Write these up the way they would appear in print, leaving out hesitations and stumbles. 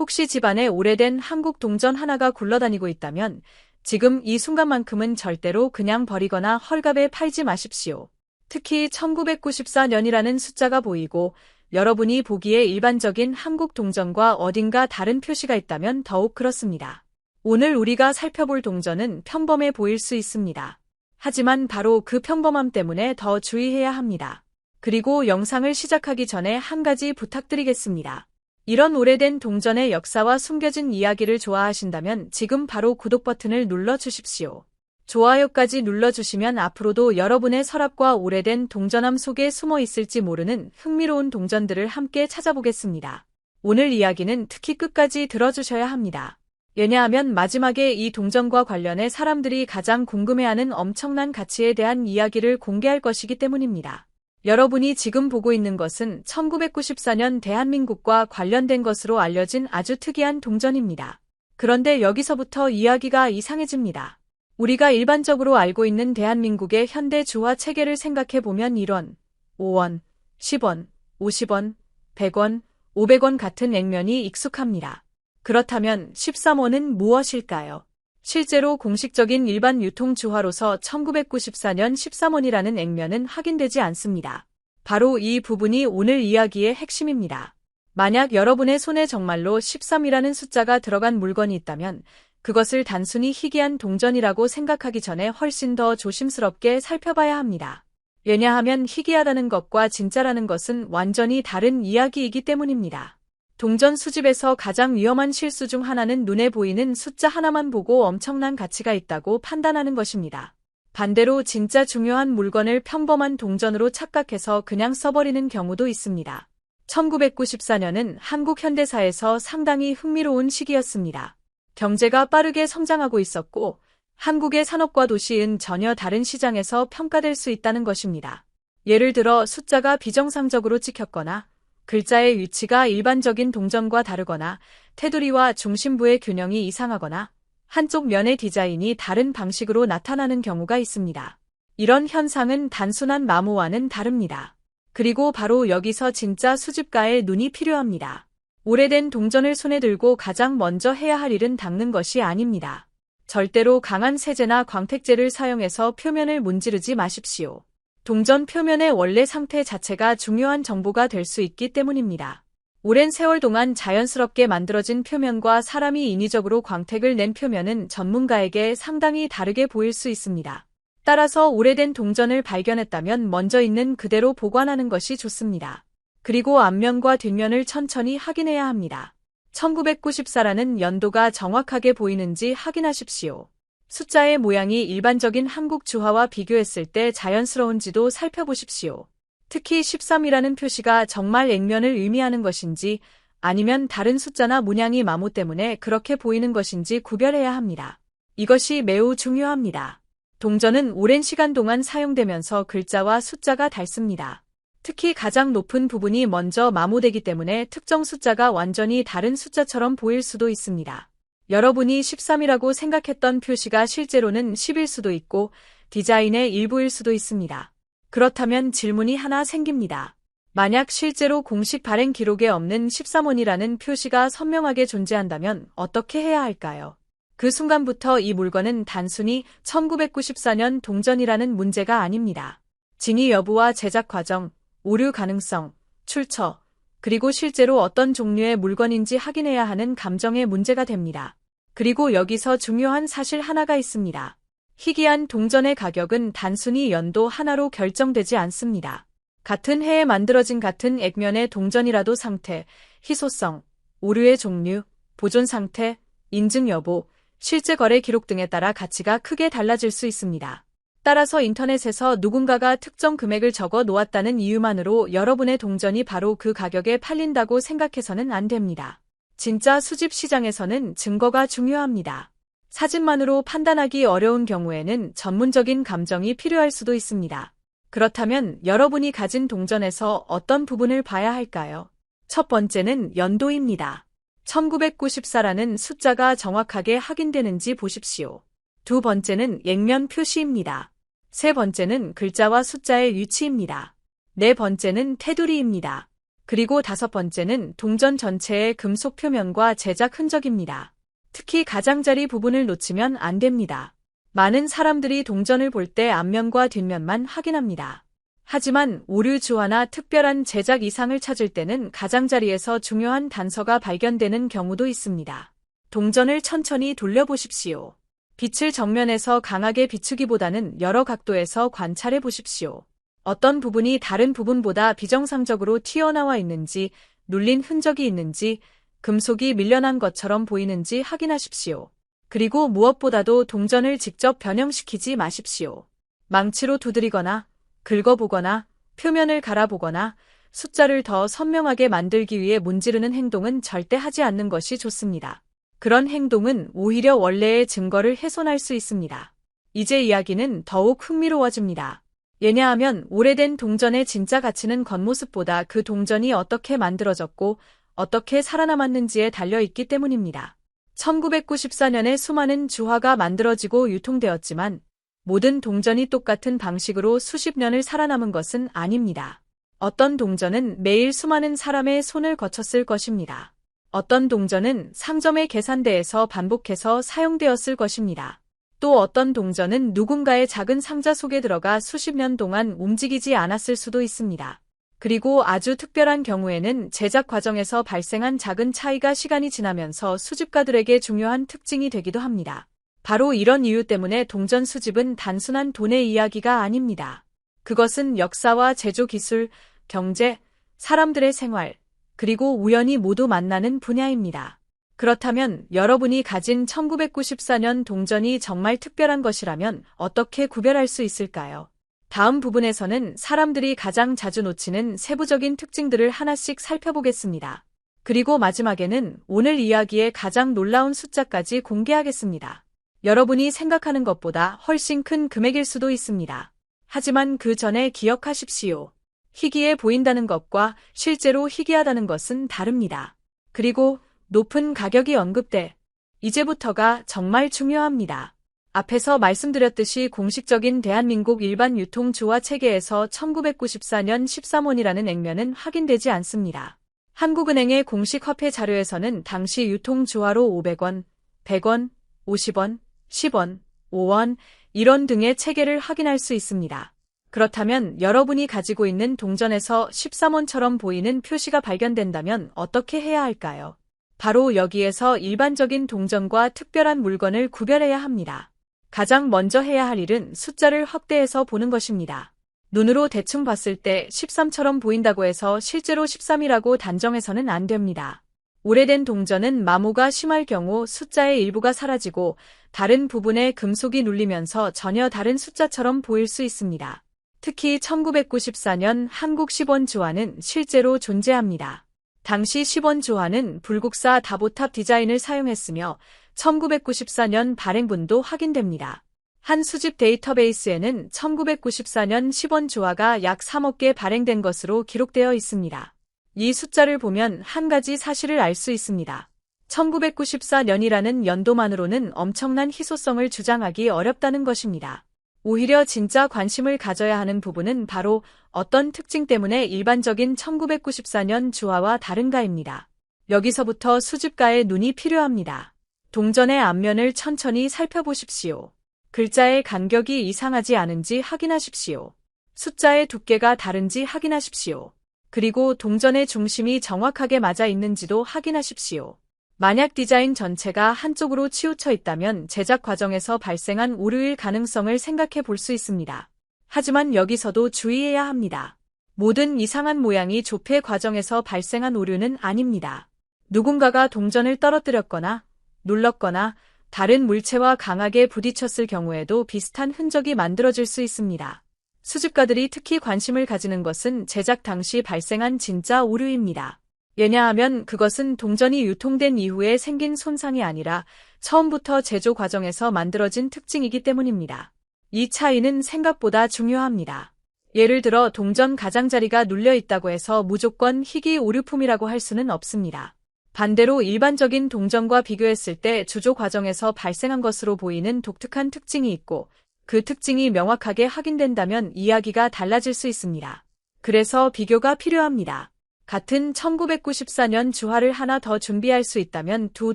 혹시 집안에 오래된 한국 동전 하나가 굴러다니고 있다면 지금 이 순간만큼은 절대로 그냥 버리거나 헐값에 팔지 마십시오. 특히 1994년이라는 숫자가 보이고 여러분이 보기에 일반적인 한국 동전과 어딘가 다른 표시가 있다면 더욱 그렇습니다. 오늘 우리가 살펴볼 동전은 평범해 보일 수 있습니다. 하지만 바로 그 평범함 때문에 더 주의해야 합니다. 그리고 영상을 시작하기 전에 한 가지 부탁드리겠습니다. 이런 오래된 동전의 역사와 숨겨진 이야기를 좋아하신다면 지금 바로 구독 버튼을 눌러주십시오. 좋아요까지 눌러주시면 앞으로도 여러분의 서랍과 오래된 동전함 속에 숨어 있을지 모르는 흥미로운 동전들을 함께 찾아보겠습니다. 오늘 이야기는 특히 끝까지 들어주셔야 합니다. 왜냐하면 마지막에 이 동전과 관련해 사람들이 가장 궁금해하는 엄청난 가치에 대한 이야기를 공개할 것이기 때문입니다. 여러분이 지금 보고 있는 것은 1994년 대한민국과 관련된 것으로 알려진 아주 특이한 동전입니다. 그런데 여기서부터 이야기가 이상해집니다. 우리가 일반적으로 알고 있는 대한민국의 현대 주화 체계를 생각해보면 1원, 5원, 10원, 50원, 100원, 500원 같은 액면이 익숙합니다. 그렇다면 13원은 무엇일까요? 실제로 공식적인 일반 유통 주화로서 1994년 13원이라는 액면은 확인되지 않습니다. 바로 이 부분이 오늘 이야기의 핵심입니다. 만약 여러분의 손에 정말로 13이라는 숫자가 들어간 물건이 있다면 그것을 단순히 희귀한 동전이라고 생각하기 전에 훨씬 더 조심스럽게 살펴봐야 합니다. 왜냐하면 희귀하다는 것과 진짜라는 것은 완전히 다른 이야기이기 때문입니다. 동전 수집에서 가장 위험한 실수 중 하나는 눈에 보이는 숫자 하나만 보고 엄청난 가치가 있다고 판단하는 것입니다. 반대로 진짜 중요한 물건을 평범한 동전으로 착각해서 그냥 써버리는 경우도 있습니다. 1994년은 한국 현대사에서 상당히 흥미로운 시기였습니다. 경제가 빠르게 성장하고 있었고 한국의 산업과 도시은 전혀 다른 시장에서 평가될 수 있다는 것입니다. 예를 들어 숫자가 비정상적으로 찍혔거나 글자의 위치가 일반적인 동전과 다르거나 테두리와 중심부의 균형이 이상하거나 한쪽 면의 디자인이 다른 방식으로 나타나는 경우가 있습니다. 이런 현상은 단순한 마모와는 다릅니다. 그리고 바로 여기서 진짜 수집가의 눈이 필요합니다. 오래된 동전을 손에 들고 가장 먼저 해야 할 일은 닦는 것이 아닙니다. 절대로 강한 세제나 광택제를 사용해서 표면을 문지르지 마십시오. 동전 표면의 원래 상태 자체가 중요한 정보가 될 수 있기 때문입니다. 오랜 세월 동안 자연스럽게 만들어진 표면과 사람이 인위적으로 광택을 낸 표면은 전문가에게 상당히 다르게 보일 수 있습니다. 따라서 오래된 동전을 발견했다면 먼저 있는 그대로 보관하는 것이 좋습니다. 그리고 앞면과 뒷면을 천천히 확인해야 합니다. 1994라는 연도가 정확하게 보이는지 확인하십시오. 숫자의 모양이 일반적인 한국 주화와 비교했을 때 자연스러운지도 살펴보십시오. 특히 13이라는 표시가 정말 액면을 의미하는 것인지 아니면 다른 숫자나 문양이 마모 때문에 그렇게 보이는 것인지 구별해야 합니다. 이것이 매우 중요합니다. 동전은 오랜 시간 동안 사용되면서 글자와 숫자가 닳습니다. 특히 가장 높은 부분이 먼저 마모되기 때문에 특정 숫자가 완전히 다른 숫자처럼 보일 수도 있습니다. 여러분이 13이라고 생각했던 표시가 실제로는 10일 수도 있고 디자인의 일부일 수도 있습니다. 그렇다면 질문이 하나 생깁니다. 만약 실제로 공식 발행 기록에 없는 13원이라는 표시가 선명하게 존재한다면 어떻게 해야 할까요? 그 순간부터 이 물건은 단순히 1994년 동전이라는 문제가 아닙니다. 진위 여부와 제작 과정, 오류 가능성, 출처, 그리고 실제로 어떤 종류의 물건인지 확인해야 하는 감정의 문제가 됩니다. 그리고 여기서 중요한 사실 하나가 있습니다. 희귀한 동전의 가격은 단순히 연도 하나로 결정되지 않습니다. 같은 해에 만들어진 같은 액면의 동전이라도 상태, 희소성, 오류의 종류, 보존 상태, 인증 여부, 실제 거래 기록 등에 따라 가치가 크게 달라질 수 있습니다. 따라서 인터넷에서 누군가가 특정 금액을 적어 놓았다는 이유만으로 여러분의 동전이 바로 그 가격에 팔린다고 생각해서는 안 됩니다. 진짜 수집 시장에서는 증거가 중요합니다. 사진만으로 판단하기 어려운 경우에는 전문적인 감정이 필요할 수도 있습니다. 그렇다면 여러분이 가진 동전에서 어떤 부분을 봐야 할까요? 첫 번째는 연도입니다. 1994라는 숫자가 정확하게 확인되는지 보십시오. 두 번째는 액면 표시입니다. 세 번째는 글자와 숫자의 위치입니다. 네 번째는 테두리입니다. 그리고 다섯 번째는 동전 전체의 금속 표면과 제작 흔적입니다. 특히 가장자리 부분을 놓치면 안 됩니다. 많은 사람들이 동전을 볼 때 앞면과 뒷면만 확인합니다. 하지만 오류 주화나 특별한 제작 이상을 찾을 때는 가장자리에서 중요한 단서가 발견되는 경우도 있습니다. 동전을 천천히 돌려보십시오. 빛을 정면에서 강하게 비추기보다는 여러 각도에서 관찰해 보십시오. 어떤 부분이 다른 부분보다 비정상적으로 튀어나와 있는지, 눌린 흔적이 있는지, 금속이 밀려난 것처럼 보이는지 확인하십시오. 그리고 무엇보다도 동전을 직접 변형시키지 마십시오. 망치로 두드리거나, 긁어보거나, 표면을 갈아보거나, 숫자를 더 선명하게 만들기 위해 문지르는 행동은 절대 하지 않는 것이 좋습니다. 그런 행동은 오히려 원래의 증거를 훼손할 수 있습니다. 이제 이야기는 더욱 흥미로워집니다. 왜냐하면 오래된 동전의 진짜 가치는 겉모습보다 그 동전이 어떻게 만들어졌고 어떻게 살아남았는지에 달려있기 때문입니다. 1994년에 수많은 주화가 만들어지고 유통되었지만 모든 동전이 똑같은 방식으로 수십 년을 살아남은 것은 아닙니다. 어떤 동전은 매일 수많은 사람의 손을 거쳤을 것입니다. 어떤 동전은 상점의 계산대에서 반복해서 사용되었을 것입니다. 또 어떤 동전은 누군가의 작은 상자 속에 들어가 수십 년 동안 움직이지 않았을 수도 있습니다. 그리고 아주 특별한 경우에는 제작 과정에서 발생한 작은 차이가 시간이 지나면서 수집가들에게 중요한 특징이 되기도 합니다. 바로 이런 이유 때문에 동전 수집은 단순한 돈의 이야기가 아닙니다. 그것은 역사와 제조 기술, 경제, 사람들의 생활, 그리고 우연이 모두 만나는 분야입니다. 그렇다면 여러분이 가진 1994년 동전이 정말 특별한 것이라면 어떻게 구별할 수 있을까요? 다음 부분에서는 사람들이 가장 자주 놓치는 세부적인 특징들을 하나씩 살펴보겠습니다. 그리고 마지막에는 오늘 이야기의 가장 놀라운 숫자까지 공개하겠습니다. 여러분이 생각하는 것보다 훨씬 큰 금액일 수도 있습니다. 하지만 그 전에 기억하십시오. 희귀해 보인다는 것과 실제로 희귀하다는 것은 다릅니다. 그리고 높은 가격이 언급돼. 이제부터가 정말 중요합니다. 앞에서 말씀드렸듯이 공식적인 대한민국 일반 유통주화 체계에서 1994년 13원이라는 액면은 확인되지 않습니다. 한국은행의 공식 화폐 자료에서는 당시 유통주화로 500원, 100원, 50원, 10원, 5원, 1원 등의 체계를 확인할 수 있습니다. 그렇다면 여러분이 가지고 있는 동전에서 13원처럼 보이는 표시가 발견된다면 어떻게 해야 할까요? 바로 여기에서 일반적인 동전과 특별한 물건을 구별해야 합니다. 가장 먼저 해야 할 일은 숫자를 확대해서 보는 것입니다. 눈으로 대충 봤을 때 13처럼 보인다고 해서 실제로 13이라고 단정해서는 안 됩니다. 오래된 동전은 마모가 심할 경우 숫자의 일부가 사라지고 다른 부분에 금속이 눌리면서 전혀 다른 숫자처럼 보일 수 있습니다. 특히 1994년 한국 10원 주화는 실제로 존재합니다. 당시 10원 주화는 불국사 다보탑 디자인을 사용했으며 1994년 발행분도 확인됩니다. 한 수집 데이터베이스에는 1994년 10원 주화가 약 3억 개 발행된 것으로 기록되어 있습니다. 이 숫자를 보면 한 가지 사실을 알 수 있습니다. 1994년이라는 연도만으로는 엄청난 희소성을 주장하기 어렵다는 것입니다. 오히려 진짜 관심을 가져야 하는 부분은 바로 어떤 특징 때문에 일반적인 1994년 주화와 다른가입니다. 여기서부터 수집가의 눈이 필요합니다. 동전의 앞면을 천천히 살펴보십시오. 글자의 간격이 이상하지 않은지 확인하십시오. 숫자의 두께가 다른지 확인하십시오. 그리고 동전의 중심이 정확하게 맞아 있는지도 확인하십시오. 만약 디자인 전체가 한쪽으로 치우쳐 있다면 제작 과정에서 발생한 오류일 가능성을 생각해 볼 수 있습니다. 하지만 여기서도 주의해야 합니다. 모든 이상한 모양이 조폐 과정에서 발생한 오류는 아닙니다. 누군가가 동전을 떨어뜨렸거나 눌렀거나 다른 물체와 강하게 부딪혔을 경우에도 비슷한 흔적이 만들어질 수 있습니다. 수집가들이 특히 관심을 가지는 것은 제작 당시 발생한 진짜 오류입니다. 왜냐하면 그것은 동전이 유통된 이후에 생긴 손상이 아니라 처음부터 제조 과정에서 만들어진 특징이기 때문입니다. 이 차이는 생각보다 중요합니다. 예를 들어 동전 가장자리가 눌려 있다고 해서 무조건 희귀 오류품이라고 할 수는 없습니다. 반대로 일반적인 동전과 비교했을 때 주조 과정에서 발생한 것으로 보이는 독특한 특징이 있고 그 특징이 명확하게 확인된다면 이야기가 달라질 수 있습니다. 그래서 비교가 필요합니다. 같은 1994년 주화를 하나 더 준비할 수 있다면 두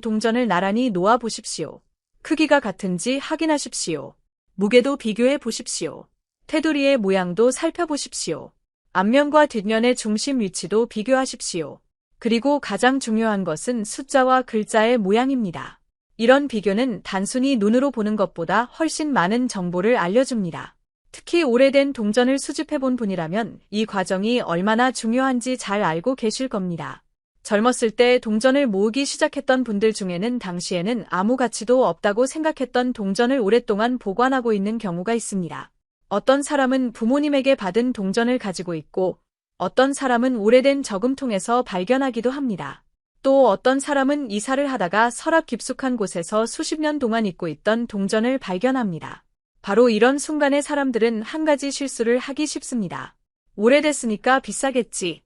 동전을 나란히 놓아 보십시오. 크기가 같은지 확인하십시오. 무게도 비교해 보십시오. 테두리의 모양도 살펴보십시오. 앞면과 뒷면의 중심 위치도 비교하십시오. 그리고 가장 중요한 것은 숫자와 글자의 모양입니다. 이런 비교는 단순히 눈으로 보는 것보다 훨씬 많은 정보를 알려줍니다. 특히 오래된 동전을 수집해본 분이라면 이 과정이 얼마나 중요한지 잘 알고 계실 겁니다. 젊었을 때 동전을 모으기 시작했던 분들 중에는 당시에는 아무 가치도 없다고 생각했던 동전을 오랫동안 보관하고 있는 경우가 있습니다. 어떤 사람은 부모님에게 받은 동전을 가지고 있고, 어떤 사람은 오래된 저금통에서 발견하기도 합니다. 또 어떤 사람은 이사를 하다가 서랍 깊숙한 곳에서 수십 년 동안 잊고 있던 동전을 발견합니다. 바로 이런 순간에 사람들은 한 가지 실수를 하기 쉽습니다. 오래됐으니까 비싸겠지.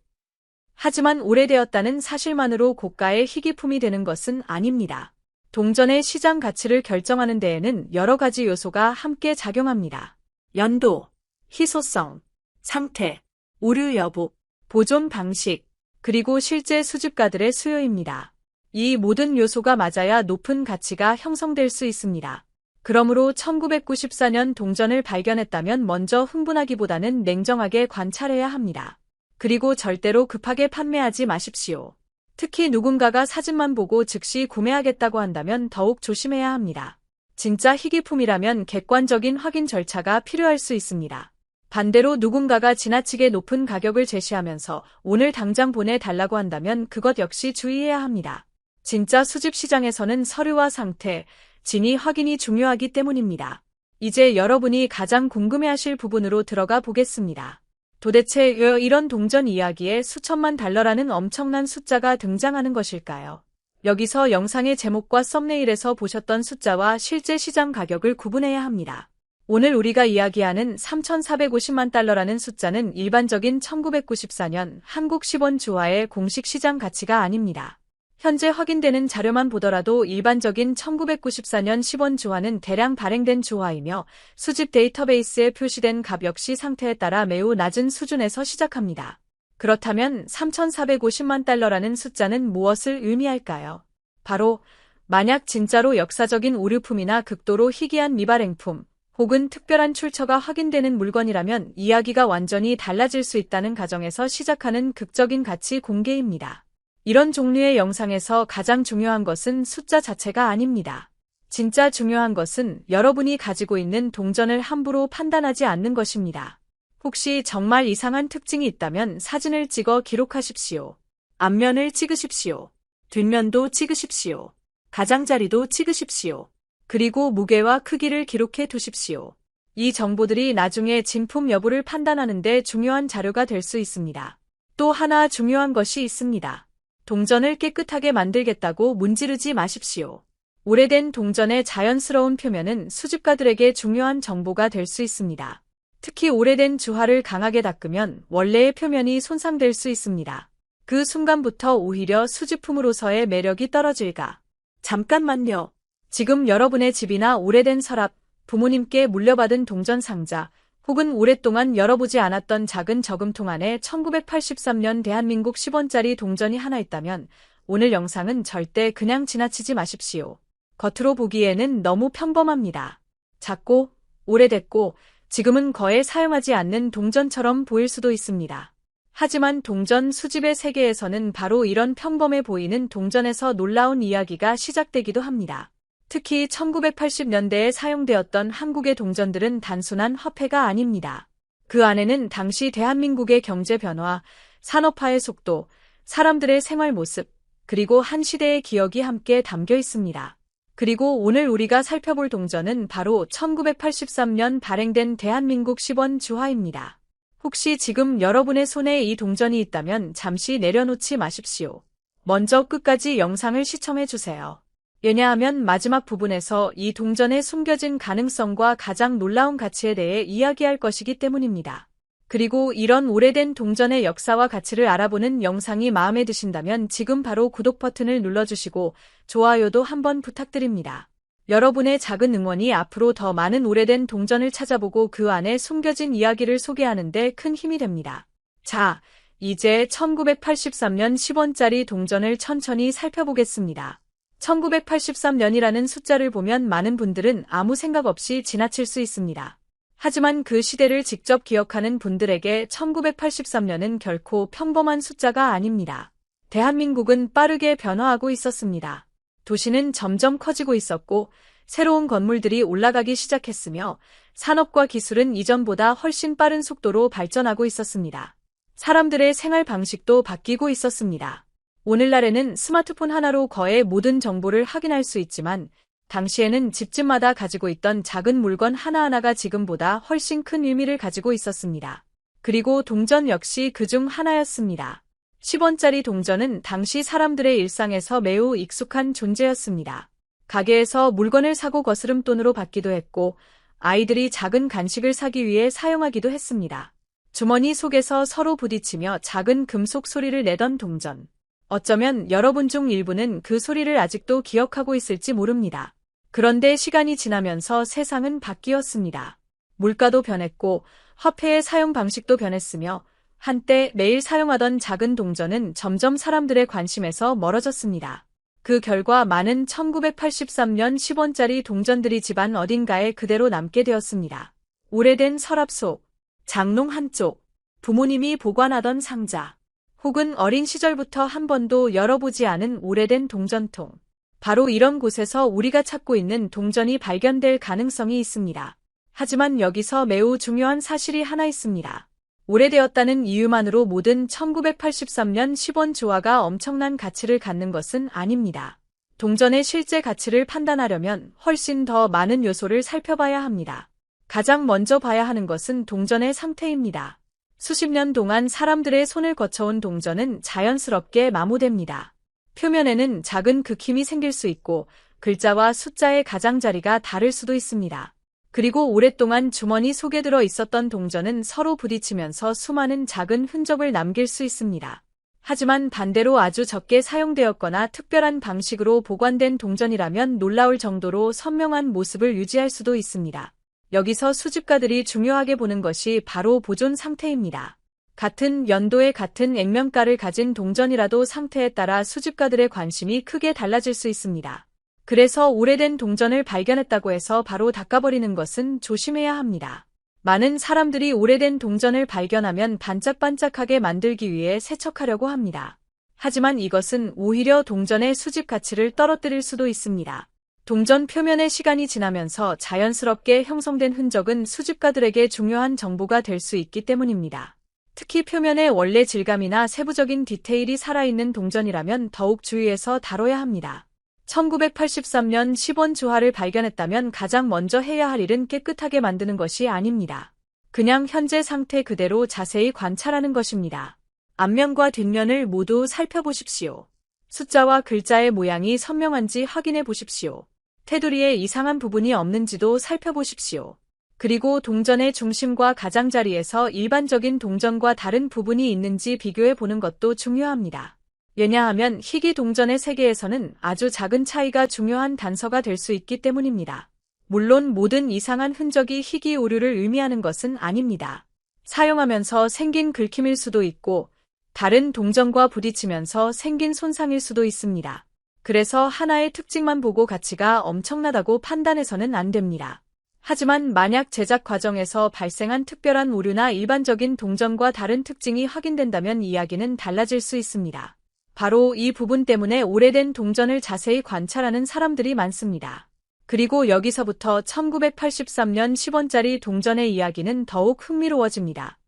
하지만 오래되었다는 사실만으로 고가의 희귀품이 되는 것은 아닙니다. 동전의 시장 가치를 결정하는 데에는 여러 가지 요소가 함께 작용합니다. 연도, 희소성, 상태, 오류 여부, 보존 방식, 그리고 실제 수집가들의 수요입니다. 이 모든 요소가 맞아야 높은 가치가 형성될 수 있습니다. 그러므로 1994년 동전을 발견했다면 먼저 흥분하기보다는 냉정하게 관찰해야 합니다. 그리고 절대로 급하게 판매하지 마십시오. 특히 누군가가 사진만 보고 즉시 구매하겠다고 한다면 더욱 조심해야 합니다. 진짜 희귀품이라면 객관적인 확인 절차가 필요할 수 있습니다. 반대로 누군가가 지나치게 높은 가격을 제시하면서 오늘 당장 보내달라고 한다면 그것 역시 주의해야 합니다. 진짜 수집 시장에서는 서류와 상태, 진위 확인이 중요하기 때문입니다. 이제 여러분이 가장 궁금해하실 부분으로 들어가 보겠습니다. 도대체 왜 이런 동전 이야기에 수천만 달러라는 엄청난 숫자가 등장하는 것일까요? 여기서 영상의 제목과 썸네일에서 보셨던 숫자와 실제 시장 가격을 구분해야 합니다. 오늘 우리가 이야기하는 3,450만 달러라는 숫자는 일반적인 1994년 한국 10원 주화의 공식 시장 가치가 아닙니다. 현재 확인되는 자료만 보더라도 일반적인 1994년 10원 주화는 대량 발행된 주화이며 수집 데이터베이스에 표시된 값 역시 상태에 따라 매우 낮은 수준에서 시작합니다. 그렇다면 3,450만 달러라는 숫자는 무엇을 의미할까요? 바로 만약 진짜로 역사적인 오류품이나 극도로 희귀한 미발행품, 혹은 특별한 출처가 확인되는 물건이라면 이야기가 완전히 달라질 수 있다는 가정에서 시작하는 극적인 가치 공개입니다. 이런 종류의 영상에서 가장 중요한 것은 숫자 자체가 아닙니다. 진짜 중요한 것은 여러분이 가지고 있는 동전을 함부로 판단하지 않는 것입니다. 혹시 정말 이상한 특징이 있다면 사진을 찍어 기록하십시오. 앞면을 찍으십시오. 뒷면도 찍으십시오. 가장자리도 찍으십시오. 그리고 무게와 크기를 기록해 두십시오. 이 정보들이 나중에 진품 여부를 판단하는 데 중요한 자료가 될 수 있습니다. 또 하나 중요한 것이 있습니다. 동전을 깨끗하게 만들겠다고 문지르지 마십시오. 오래된 동전의 자연스러운 표면은 수집가들에게 중요한 정보가 될 수 있습니다. 특히 오래된 주화를 강하게 닦으면 원래의 표면이 손상될 수 있습니다. 그 순간부터 오히려 수집품으로서의 매력이 떨어질까? 잠깐만요. 지금 여러분의 집이나 오래된 서랍, 부모님께 물려받은 동전 상자, 혹은 오랫동안 열어보지 않았던 작은 저금통 안에 1983년 대한민국 10원짜리 동전이 하나 있다면 오늘 영상은 절대 그냥 지나치지 마십시오. 겉으로 보기에는 너무 평범합니다. 작고, 오래됐고, 지금은 거의 사용하지 않는 동전처럼 보일 수도 있습니다. 하지만 동전 수집의 세계에서는 바로 이런 평범해 보이는 동전에서 놀라운 이야기가 시작되기도 합니다. 특히 1980년대에 사용되었던 한국의 동전들은 단순한 화폐가 아닙니다. 그 안에는 당시 대한민국의 경제 변화, 산업화의 속도, 사람들의 생활 모습, 그리고 한 시대의 기억이 함께 담겨 있습니다. 그리고 오늘 우리가 살펴볼 동전은 바로 1983년 발행된 대한민국 10원 주화입니다. 혹시 지금 여러분의 손에 이 동전이 있다면 잠시 내려놓지 마십시오. 먼저 끝까지 영상을 시청해주세요. 왜냐하면 마지막 부분에서 이 동전의 숨겨진 가능성과 가장 놀라운 가치에 대해 이야기할 것이기 때문입니다. 그리고 이런 오래된 동전의 역사와 가치를 알아보는 영상이 마음에 드신다면 지금 바로 구독 버튼을 눌러주시고 좋아요도 한번 부탁드립니다. 여러분의 작은 응원이 앞으로 더 많은 오래된 동전을 찾아보고 그 안에 숨겨진 이야기를 소개하는 데 큰 힘이 됩니다. 자, 이제 1983년 10원짜리 동전을 천천히 살펴보겠습니다. 1983년이라는 숫자를 보면 많은 분들은 아무 생각 없이 지나칠 수 있습니다. 하지만 그 시대를 직접 기억하는 분들에게 1983년은 결코 평범한 숫자가 아닙니다. 대한민국은 빠르게 변화하고 있었습니다. 도시는 점점 커지고 있었고 새로운 건물들이 올라가기 시작했으며 산업과 기술은 이전보다 훨씬 빠른 속도로 발전하고 있었습니다. 사람들의 생활 방식도 바뀌고 있었습니다. 오늘날에는 스마트폰 하나로 거의 모든 정보를 확인할 수 있지만 당시에는 집집마다 가지고 있던 작은 물건 하나하나가 지금보다 훨씬 큰 의미를 가지고 있었습니다. 그리고 동전 역시 그중 하나였습니다. 10원짜리 동전은 당시 사람들의 일상에서 매우 익숙한 존재였습니다. 가게에서 물건을 사고 거스름돈으로 받기도 했고 아이들이 작은 간식을 사기 위해 사용하기도 했습니다. 주머니 속에서 서로 부딪히며 작은 금속 소리를 내던 동전. 어쩌면 여러분 중 일부는 그 소리를 아직도 기억하고 있을지 모릅니다. 그런데 시간이 지나면서 세상은 바뀌었습니다. 물가도 변했고 화폐의 사용 방식도 변했으며 한때 매일 사용하던 작은 동전은 점점 사람들의 관심에서 멀어졌습니다. 그 결과 많은 1983년 10원짜리 동전들이 집안 어딘가에 그대로 남게 되었습니다. 오래된 서랍 속, 장롱 한쪽, 부모님이 보관하던 상자, 혹은 어린 시절부터 한 번도 열어보지 않은 오래된 동전통. 바로 이런 곳에서 우리가 찾고 있는 동전이 발견될 가능성이 있습니다. 하지만 여기서 매우 중요한 사실이 하나 있습니다. 오래되었다는 이유만으로 모든 1983년 10원 조화가 엄청난 가치를 갖는 것은 아닙니다. 동전의 실제 가치를 판단하려면 훨씬 더 많은 요소를 살펴봐야 합니다. 가장 먼저 봐야 하는 것은 동전의 상태입니다. 수십 년 동안 사람들의 손을 거쳐온 동전은 자연스럽게 마모됩니다. 표면에는 작은 긁힘이 생길 수 있고 글자와 숫자의 가장자리가 다를 수도 있습니다. 그리고 오랫동안 주머니 속에 들어 있었던 동전은 서로 부딪히면서 수많은 작은 흔적을 남길 수 있습니다. 하지만 반대로 아주 적게 사용되었거나 특별한 방식으로 보관된 동전이라면 놀라울 정도로 선명한 모습을 유지할 수도 있습니다. 여기서 수집가들이 중요하게 보는 것이 바로 보존 상태입니다. 같은 연도에 같은 액면가를 가진 동전이라도 상태에 따라 수집가들의 관심이 크게 달라질 수 있습니다. 그래서 오래된 동전을 발견했다고 해서 바로 닦아버리는 것은 조심해야 합니다. 많은 사람들이 오래된 동전을 발견하면 반짝반짝하게 만들기 위해 세척하려고 합니다. 하지만 이것은 오히려 동전의 수집 가치를 떨어뜨릴 수도 있습니다. 동전 표면의 시간이 지나면서 자연스럽게 형성된 흔적은 수집가들에게 중요한 정보가 될 수 있기 때문입니다. 특히 표면의 원래 질감이나 세부적인 디테일이 살아있는 동전이라면 더욱 주의해서 다뤄야 합니다. 1983년 10원 조화를 발견했다면 가장 먼저 해야 할 일은 깨끗하게 만드는 것이 아닙니다. 그냥 현재 상태 그대로 자세히 관찰하는 것입니다. 앞면과 뒷면을 모두 살펴보십시오. 숫자와 글자의 모양이 선명한지 확인해 보십시오. 테두리에 이상한 부분이 없는지도 살펴보십시오. 그리고 동전의 중심과 가장자리에서 일반적인 동전과 다른 부분이 있는지 비교해 보는 것도 중요합니다. 왜냐하면 희귀 동전의 세계에서는 아주 작은 차이가 중요한 단서가 될 수 있기 때문입니다. 물론 모든 이상한 흔적이 희귀 오류를 의미하는 것은 아닙니다. 사용하면서 생긴 긁힘일 수도 있고 다른 동전과 부딪히면서 생긴 손상일 수도 있습니다. 그래서 하나의 특징만 보고 가치가 엄청나다고 판단해서는 안 됩니다. 하지만 만약 제작 과정에서 발생한 특별한 오류나 일반적인 동전과 다른 특징이 확인된다면 이야기는 달라질 수 있습니다. 바로 이 부분 때문에 오래된 동전을 자세히 관찰하는 사람들이 많습니다. 그리고 여기서부터 1983년 10원짜리 동전의 이야기는 더욱 흥미로워집니다.